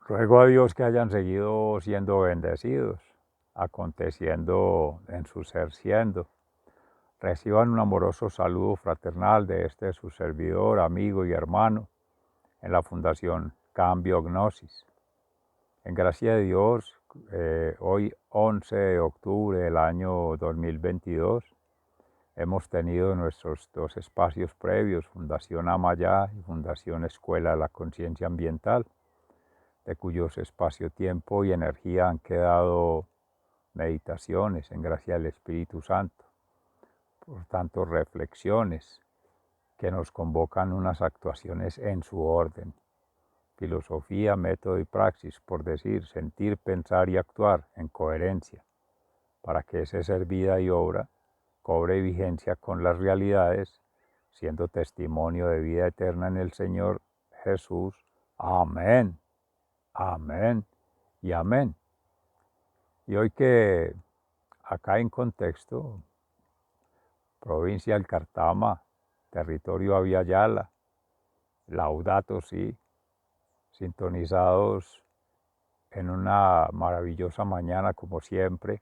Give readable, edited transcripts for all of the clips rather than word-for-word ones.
Ruego a Dios que hayan seguido siendo bendecidos, aconteciendo en su ser siendo. Reciban un amoroso saludo fraternal de este su servidor, amigo y hermano en la Fundación Cambio Gnosis. En gracia de Dios, hoy 11 de octubre del año 2022, hemos tenido nuestros dos espacios previos, Fundación Amayá y Fundación Escuela de la Conciencia Ambiental, de cuyos espacio-tiempo y energía han quedado meditaciones en gracia del Espíritu Santo. Por tanto, reflexiones que nos convocan unas actuaciones en su orden. Filosofía, método y praxis, por decir, sentir, pensar y actuar en coherencia, para que ese ser vida y obra cobre vigencia con las realidades, siendo testimonio de vida eterna en el Señor Jesús. Amén, amén y amén. Y hoy que acá en contexto, provincia del Cartama, territorio Aviala, Laudato Si, sintonizados en una maravillosa mañana como siempre,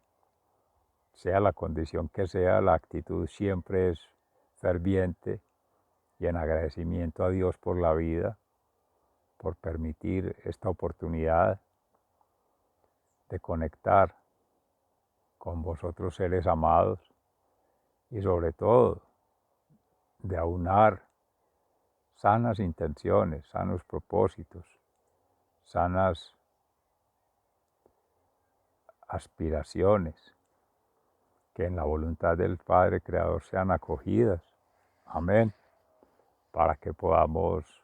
sea la condición que sea, la actitud siempre es ferviente y en agradecimiento a Dios por la vida, por permitir esta oportunidad de conectar con vosotros seres amados y sobre todo de aunar sanas intenciones, sanos propósitos, sanas aspiraciones que en la voluntad del Padre Creador sean acogidas. Amén. Para que podamos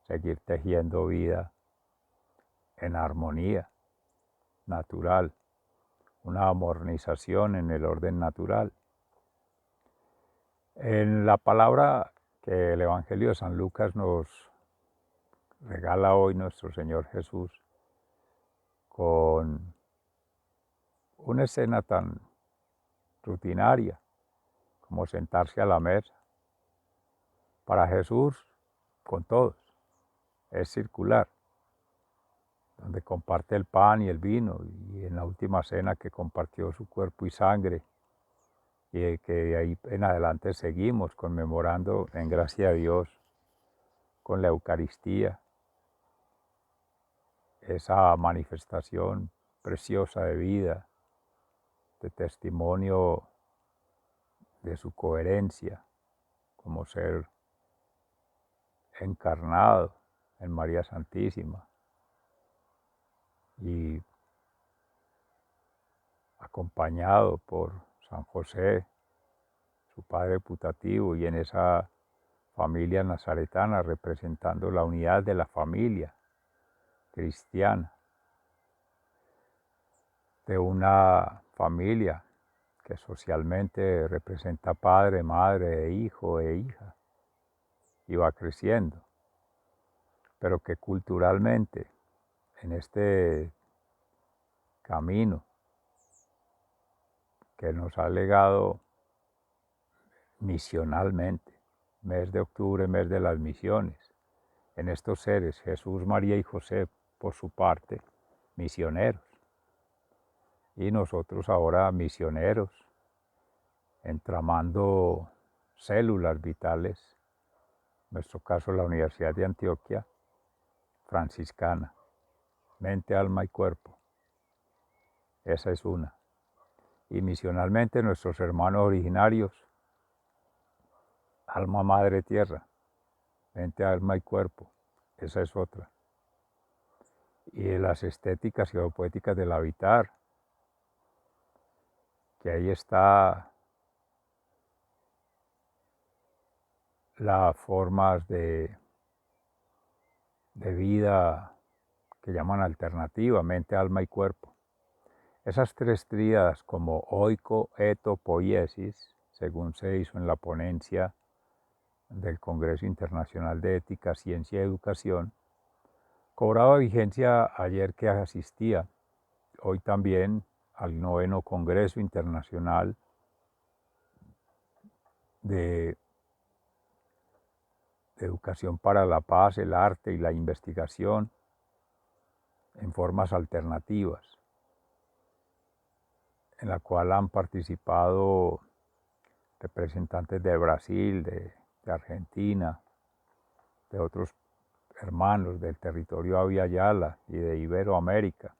seguir tejiendo vida en armonía natural, una armonización en el orden natural. En la palabra que el Evangelio de San Lucas nos regala hoy nuestro Señor Jesús, con una escena tan rutinaria como sentarse a la mesa. Para Jesús, con todos, es circular, donde comparte el pan y el vino, y en la última cena que compartió su cuerpo y sangre, y que de ahí en adelante seguimos conmemorando en gracia a Dios con la Eucaristía, esa manifestación preciosa de vida, de testimonio de su coherencia como ser encarnado en María Santísima y acompañado por San José, su padre putativo, y en esa familia nazaretana representando la unidad de la familia cristiana, de una familia que socialmente representa padre, madre, hijo e hija, y va creciendo, pero que culturalmente en este camino que nos ha legado misionalmente, mes de octubre, mes de las misiones, en estos seres, Jesús, María y José, por su parte, misioneros, y nosotros ahora misioneros, entramando células vitales, en nuestro caso la Universidad de Antioquia, franciscana, mente, alma y cuerpo, esa es una. Y misionalmente nuestros hermanos originarios, alma, madre, tierra, mente, alma y cuerpo, esa es otra. Y las estéticas geopoéticas del habitar, que ahí está las formas de vida que llaman alternativa, mente, alma y cuerpo. Esas tres tríadas como oiko, eto, poiesis, según se hizo en la ponencia del Congreso Internacional de Ética, Ciencia y Educación, cobraba vigencia ayer que asistía, hoy también al 9º Congreso Internacional de Educación para la Paz, el Arte y la Investigación, en formas alternativas, en la cual han participado representantes de Brasil, de Argentina, de otros hermanos del territorio Avia Yala y de Iberoamérica.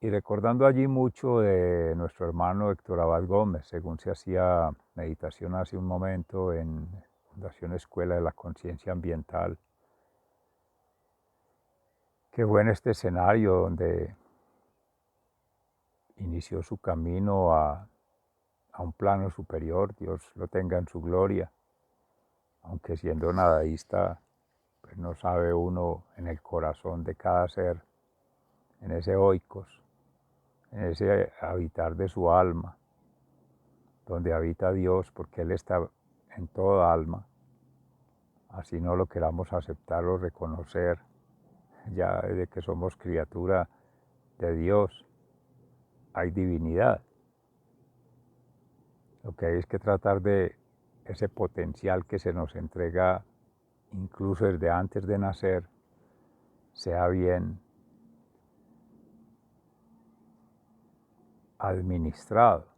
Y recordando allí mucho de nuestro hermano Héctor Abad Gómez, según se hacía meditación hace un momento en Fundación Escuela de la Conciencia Ambiental, que fue en este escenario donde inició su camino a un plano superior. Dios lo tenga en su gloria, aunque siendo nadaísta, pues no sabe uno en el corazón de cada ser, en ese oikos, en ese habitar de su alma, donde habita Dios, porque Él está en toda alma, así no lo queramos aceptar o reconocer, ya desde que somos criatura de Dios, hay divinidad. Lo que hay es que tratar de ese potencial que se nos entrega incluso desde antes de nacer, sea bien administrado,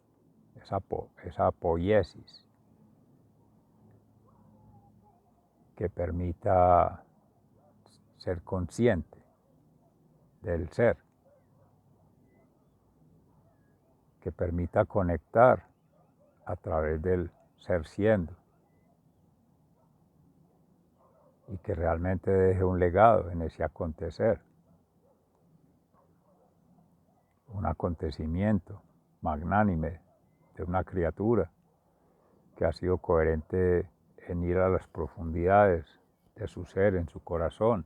esa poiesis que permita ser consciente del ser, que permita conectar a través del ser siendo y que realmente deje un legado en ese acontecer, un acontecimiento magnánime de una criatura que ha sido coherente en ir a las profundidades de su ser, en su corazón,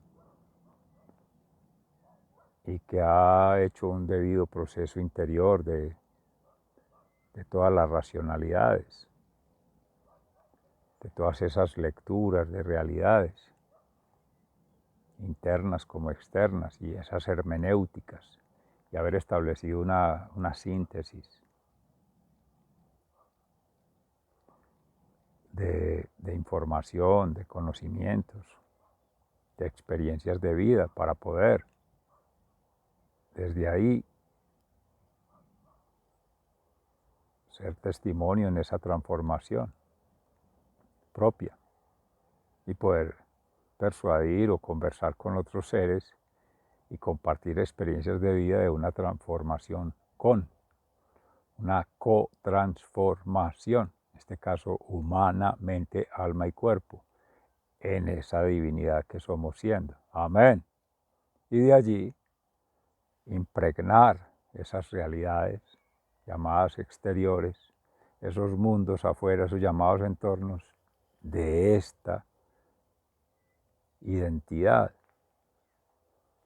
y que ha hecho un debido proceso interior de todas las racionalidades, de todas esas lecturas de realidades, internas como externas, y esas hermenéuticas, y haber establecido una síntesis de información, de conocimientos, de experiencias de vida para poder desde ahí ser testimonio en esa transformación propia y poder persuadir o conversar con otros seres y compartir experiencias de vida de una transformación con una co-transformación, en este caso humana, mente, alma y cuerpo, en esa divinidad que somos siendo. Amén. Y de allí impregnar esas realidades llamadas exteriores, esos mundos afuera, esos llamados entornos, de esta identidad,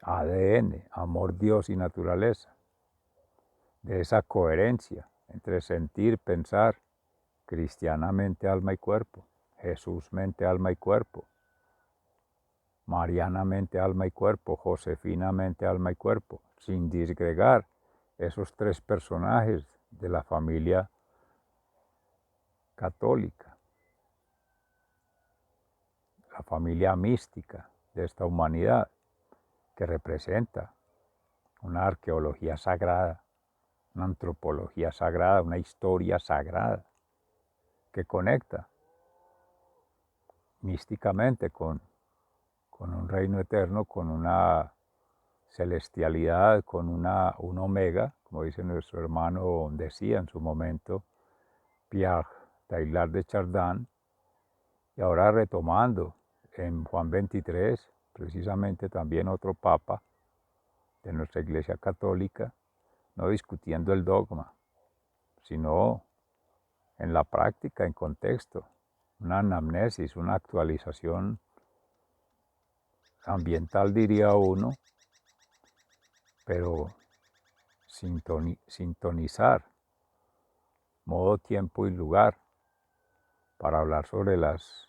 ADN, amor, Dios y naturaleza, de esa coherencia entre sentir, pensar, cristianamente, alma y cuerpo, Jesús, mente, alma y cuerpo, marianamente, alma y cuerpo, josefinamente, alma y cuerpo, sin disgregar esos tres personajes de la familia católica, la familia mística de esta humanidad, que representa una arqueología sagrada, una antropología sagrada, una historia sagrada, que conecta místicamente con un reino eterno, con una celestialidad, con un omega, como dice nuestro hermano, decía en su momento, Pierre Taylor de Chardin, y ahora retomando en Juan 23, precisamente también otro papa de nuestra Iglesia Católica, no discutiendo el dogma, sino en la práctica, en contexto, una anamnesis, una actualización ambiental, diría uno, pero sintonizar modo, tiempo y lugar para hablar sobre las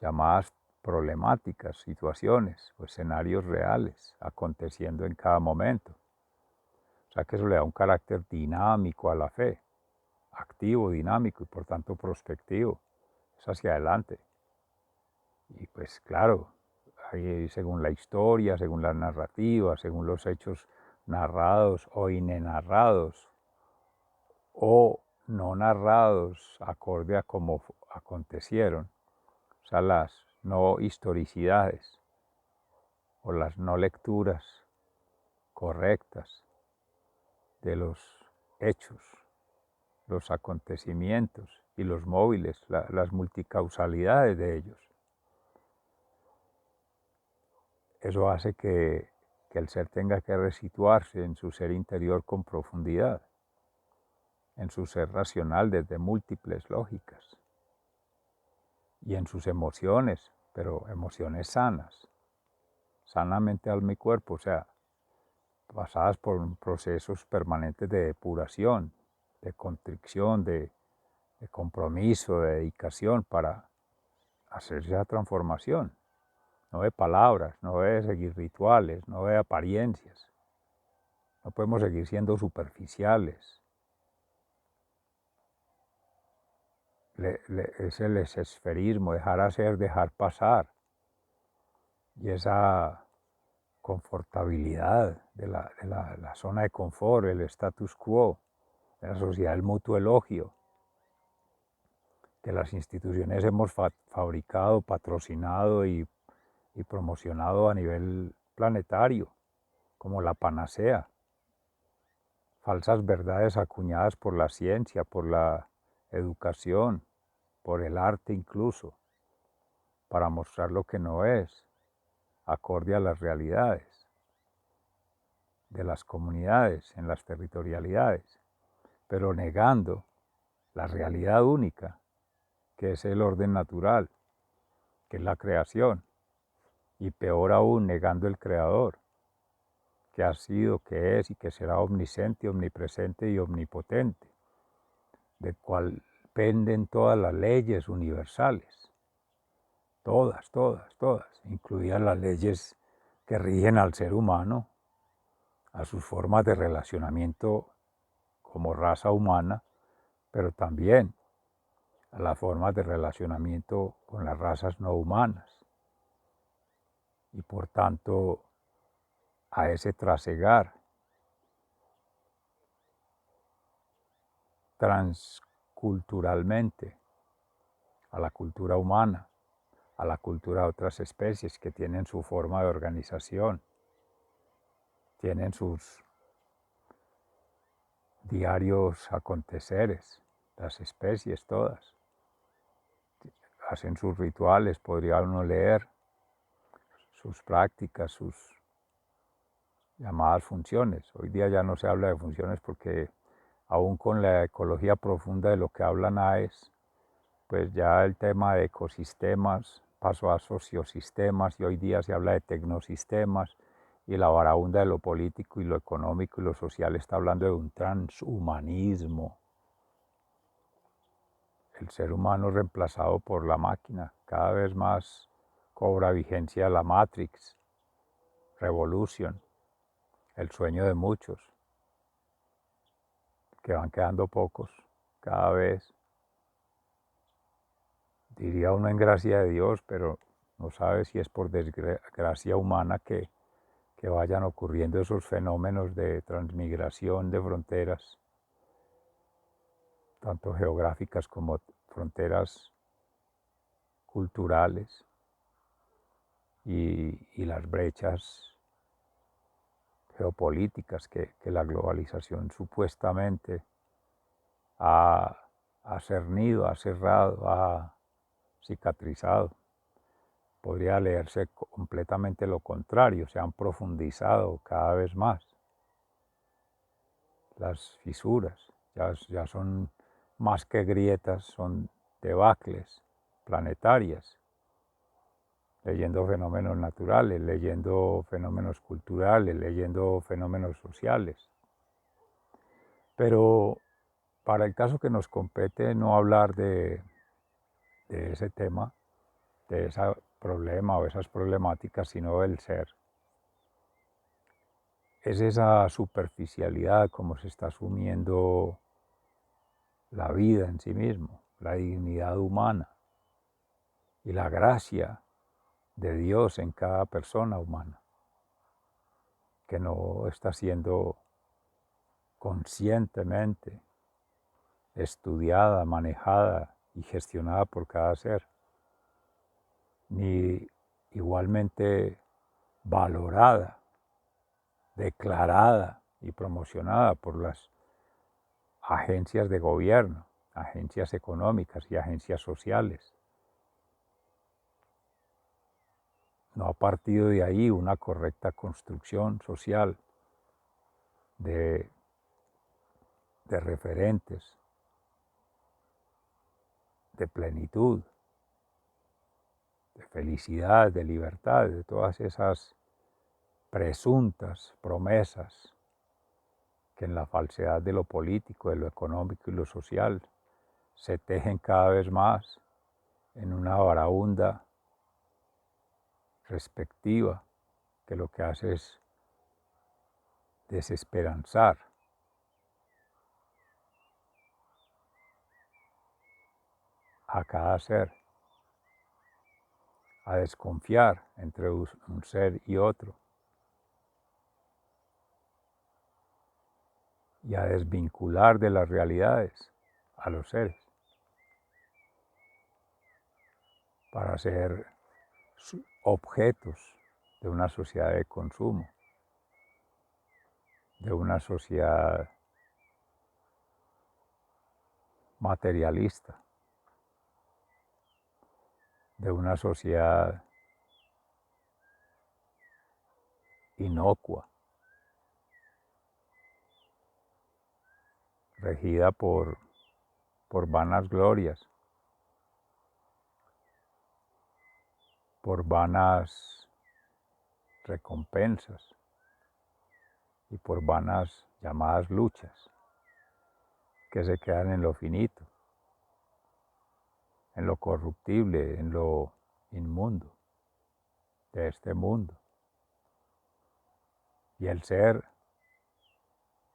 llamadas problemáticas, situaciones o escenarios reales aconteciendo en cada momento. O sea que eso le da un carácter dinámico a la fe, activo, dinámico y por tanto prospectivo, es hacia adelante. Y pues claro, según la historia, según la narrativa, según los hechos narrados o inenarrados o no narrados acorde a cómo acontecieron, o sea, las no historicidades o las no lecturas correctas de los hechos, los acontecimientos y los móviles, las multicausalidades de ellos. Eso hace que el ser tenga que resituarse en su ser interior con profundidad, en su ser racional desde múltiples lógicas y en sus emociones, pero emociones sanas, sanamente alma y cuerpo, o sea, pasadas por procesos permanentes de depuración, de contrición, de compromiso, de dedicación para hacer esa transformación. No de palabras, no de seguir rituales, no de apariencias. No podemos seguir siendo superficiales. Es el esferismo, dejar hacer, dejar pasar. Y esa confortabilidad de la zona de confort, el status quo, de la sociedad del mutuo elogio, que las instituciones hemos fabricado, patrocinado y promocionado a nivel planetario, como la panacea. Falsas verdades acuñadas por la ciencia, por la educación, por el arte incluso, para mostrar lo que no es, acorde a las realidades de las comunidades, en las territorialidades, pero negando la realidad única, que es el orden natural, que es la creación, y peor aún negando el creador, que ha sido, que es y que será omnisciente, omnipresente y omnipotente, del cual penden todas las leyes universales, todas, todas, todas, incluidas las leyes que rigen al ser humano, a sus formas de relacionamiento como raza humana, pero también a las formas de relacionamiento con las razas no humanas. Y por tanto, a ese trasegar transculturalmente a la cultura humana, a la cultura de otras especies que tienen su forma de organización, tienen sus diarios aconteceres, las especies todas, hacen sus rituales, podría uno leer sus prácticas, sus llamadas funciones. Hoy día ya no se habla de funciones porque aún con la ecología profunda de lo que hablan AES, pues ya el tema de ecosistemas pasó a sociosistemas y hoy día se habla de tecnosistemas y la varaunda de lo político y lo económico y lo social está hablando de un transhumanismo. El ser humano reemplazado por la máquina, cada vez más cobra vigencia la Matrix, Revolution, el sueño de muchos, que van quedando pocos cada vez. Diría uno en gracia de Dios, pero no sabe si es por desgracia humana que vayan ocurriendo esos fenómenos de transmigración de fronteras, tanto geográficas como fronteras culturales, y las brechas geopolíticas que la globalización supuestamente ha cernido, ha cerrado, ha cicatrizado. Podría leerse completamente lo contrario, se han profundizado cada vez más las fisuras, ya son más que grietas, son debacles planetarias, leyendo fenómenos naturales, leyendo fenómenos culturales, leyendo fenómenos sociales. Pero para el caso que nos compete no hablar de ese tema, de ese problema o esas problemáticas, sino del ser. Es esa superficialidad como se está asumiendo la vida en sí mismo, la dignidad humana y la gracia de Dios en cada persona humana, que no está siendo conscientemente estudiada, manejada y gestionada por cada ser, ni igualmente valorada, declarada y promocionada por las agencias de gobierno, agencias económicas y agencias sociales. No ha partido de ahí una correcta construcción social de referentes, de plenitud, de felicidad, de libertad, de todas esas presuntas promesas que en la falsedad de lo político, de lo económico y lo social se tejen cada vez más en una varaunda respectiva que lo que hace es desesperanzar a cada ser, a desconfiar entre un ser y otro, y a desvincular de las realidades a los seres para ser objetos de una sociedad de consumo, de una sociedad materialista, de una sociedad inocua, regida por vanas glorias, por vanas recompensas y por vanas llamadas luchas que se quedan en lo finito, en lo corruptible, en lo inmundo de este mundo. Y el ser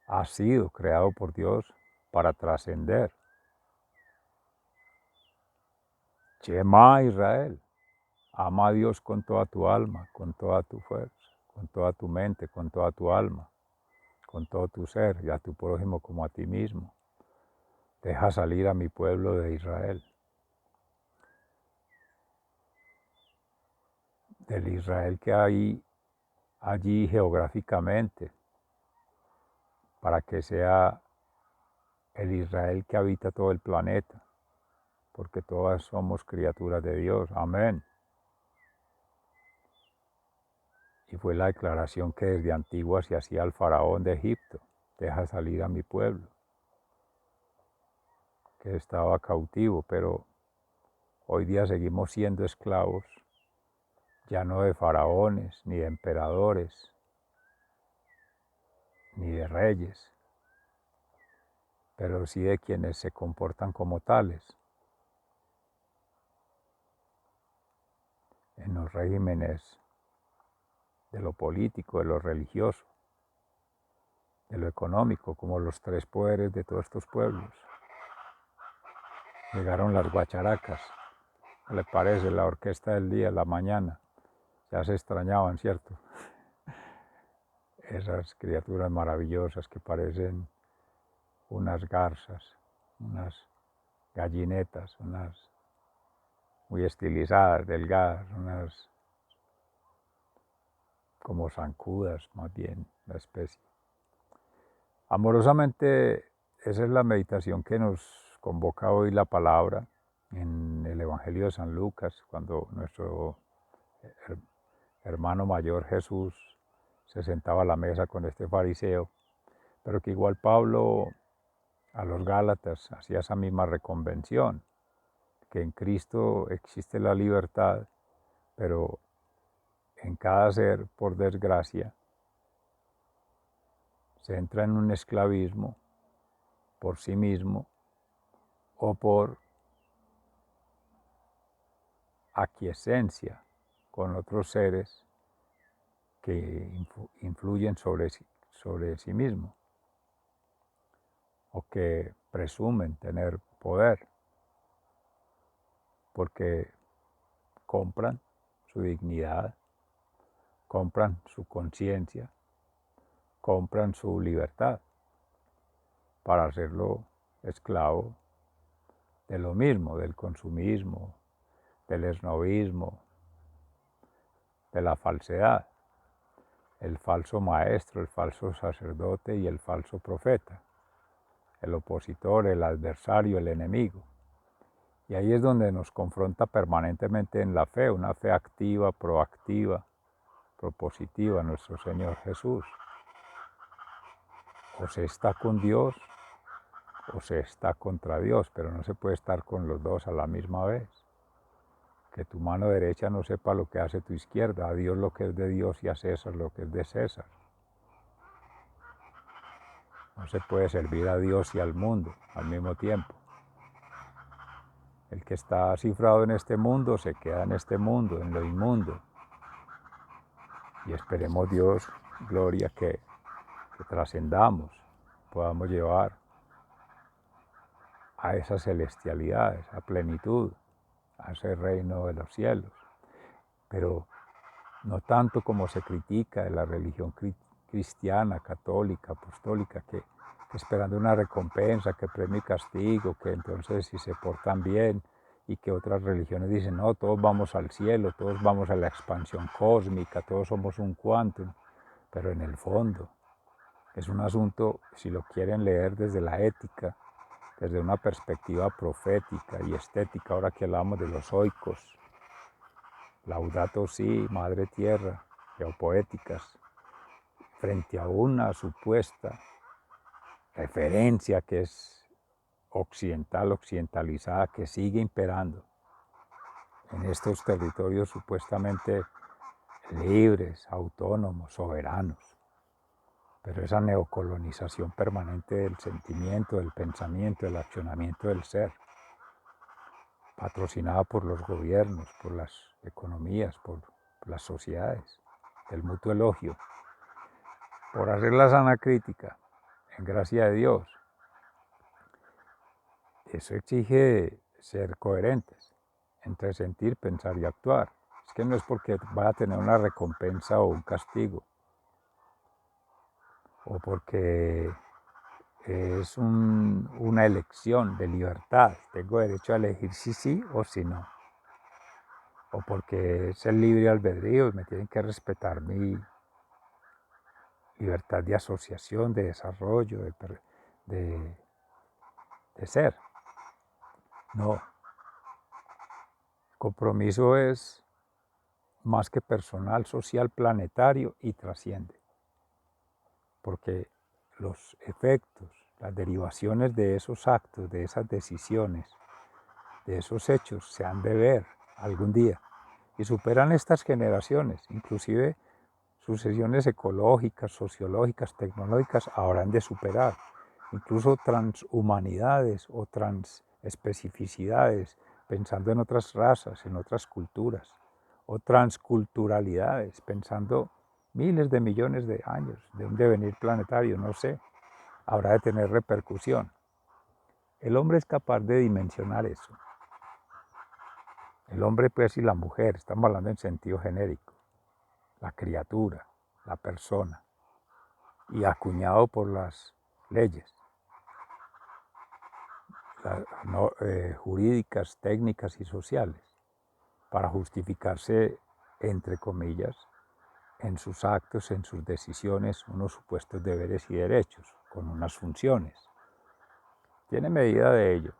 ha sido creado por Dios para trascender. Shema Israel, ama a Dios con toda tu alma, con toda tu fuerza, con toda tu mente, con toda tu alma, con todo tu ser, y a tu prójimo como a ti mismo. Deja salir a mi pueblo de Israel, del Israel que hay allí geográficamente, para que sea el Israel que habita todo el planeta, porque todas somos criaturas de Dios. Amén. Y fue la declaración que desde antiguo se hacía al faraón de Egipto: deja salir a mi pueblo, que estaba cautivo, pero hoy día seguimos siendo esclavos, ya no de faraones, ni de emperadores, ni de reyes, pero sí de quienes se comportan como tales en los regímenes de lo político, de lo religioso, de lo económico, como los tres poderes de todos estos pueblos. Llegaron las guacharacas, ¿qué le parece? La orquesta del día, la mañana, ya se extrañaban, ¿cierto? Esas criaturas maravillosas que parecen unas garzas, unas gallinetas, unas muy estilizadas, delgadas, unas como zancudas, más bien, la especie. Amorosamente, esa es la meditación que nos convoca hoy la palabra en el Evangelio de San Lucas, cuando nuestro hermano mayor Jesús se sentaba a la mesa con este fariseo, pero que igual Pablo a los Gálatas hacía esa misma reconvención, que en Cristo existe la libertad, pero en cada ser, por desgracia, se entra en un esclavismo por sí mismo o por aquiescencia con otros seres que influyen sobre sí mismo o que presumen tener poder porque compran su dignidad, compran su conciencia, compran su libertad para hacerlo esclavo de lo mismo, del consumismo, del esnovismo, de la falsedad, el falso maestro, el falso sacerdote y el falso profeta, el opositor, el adversario, el enemigo. Y ahí es donde nos confronta permanentemente en la fe, una fe activa, proactiva, propositiva, nuestro Señor Jesús. O se está con Dios o se está contra Dios, pero no se puede estar con los dos a la misma vez. Que tu mano derecha no sepa lo que hace tu izquierda, a Dios lo que es de Dios y a César lo que es de César. No se puede servir a Dios y al mundo al mismo tiempo. El que está cifrado en este mundo se queda en este mundo, en lo inmundo. Y esperemos Dios, gloria, que trascendamos, podamos llevar a esa celestialidad, a esa plenitud, a ese reino de los cielos. Pero no tanto como se critica de la religión cristiana, católica, apostólica, que esperando una recompensa, que premio y castigo, que entonces si se portan bien, y que otras religiones dicen, no, todos vamos al cielo, todos vamos a la expansión cósmica, todos somos un quantum, pero en el fondo es un asunto, si lo quieren leer desde la ética, desde una perspectiva profética y estética, ahora que hablamos de los oikos, Laudato Si, Madre Tierra, geopoéticas, frente a una supuesta referencia que es occidental, occidentalizada, que sigue imperando en estos territorios supuestamente libres, autónomos, soberanos. Pero esa neocolonización permanente del sentimiento, del pensamiento, del accionamiento del ser, patrocinada por los gobiernos, por las economías, por las sociedades, del mutuo elogio, por hacer la sana crítica, en gracia de Dios. Eso exige ser coherentes entre sentir, pensar y actuar. Es que no es porque va a tener una recompensa o un castigo, o porque es una elección de libertad. Tengo derecho a elegir si sí o si no. O porque es el libre albedrío y me tienen que respetar mi libertad de asociación, de desarrollo, de ser. No. El compromiso es más que personal, social, planetario y trasciende. Porque los efectos, las derivaciones de esos actos, de esas decisiones, de esos hechos, se han de ver algún día y superan estas generaciones, inclusive sucesiones ecológicas, sociológicas, tecnológicas, habrán de superar, incluso transhumanidades o transespecificidades, pensando en otras razas, en otras culturas, o transculturalidades, pensando miles de millones de años de un devenir planetario, no sé, habrá de tener repercusión. El hombre es capaz de dimensionar eso. El hombre, pues, y la mujer, estamos hablando en sentido genérico, la criatura, la persona, y acuñado por las leyes jurídicas, técnicas y sociales, para justificarse, entre comillas, en sus actos, en sus decisiones, unos supuestos deberes y derechos, con unas funciones. Tiene medida de ello.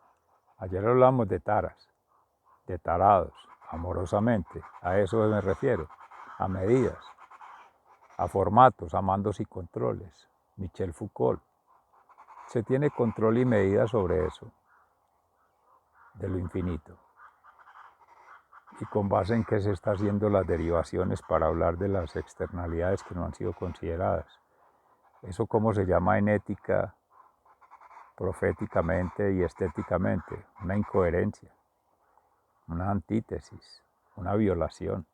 Ayer hablamos de taras, de tarados, amorosamente, a eso me refiero, a medidas, a formatos, a mandos y controles. Michel Foucault. Se tiene control y medida sobre eso, de lo infinito. Y con base en qué se está haciendo las derivaciones para hablar de las externalidades que no han sido consideradas. Eso cómo se llama en ética, proféticamente y estéticamente, una incoherencia, una antítesis, una violación.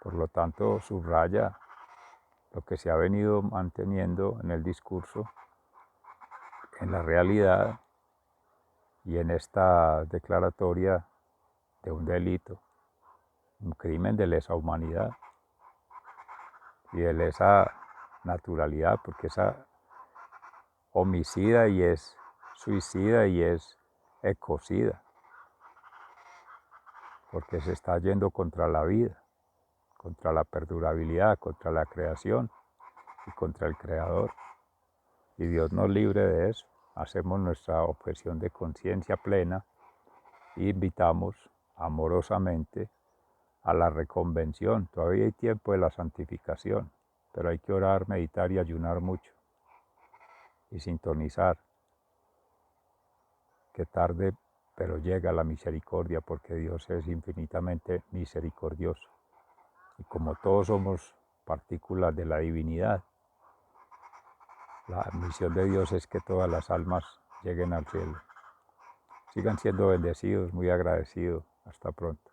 Por lo tanto, subraya lo que se ha venido manteniendo en el discurso, en la realidad y en esta declaratoria de un delito un crimen de lesa humanidad y de lesa naturalidad, porque es homicida y es suicida y es ecocida, porque se está yendo contra la vida, contra la perdurabilidad, contra la creación y contra el Creador. Y Dios nos libre de eso. Hacemos nuestra objeción de conciencia plena e invitamos amorosamente a la reconvención. Todavía hay tiempo de la santificación, pero hay que orar, meditar y ayunar mucho y sintonizar, que tarde pero llega la misericordia, porque Dios es infinitamente misericordioso. Y como todos somos partículas de la divinidad, la misión de Dios es que todas las almas lleguen al cielo. Sigan siendo bendecidos, muy agradecidos. Hasta pronto.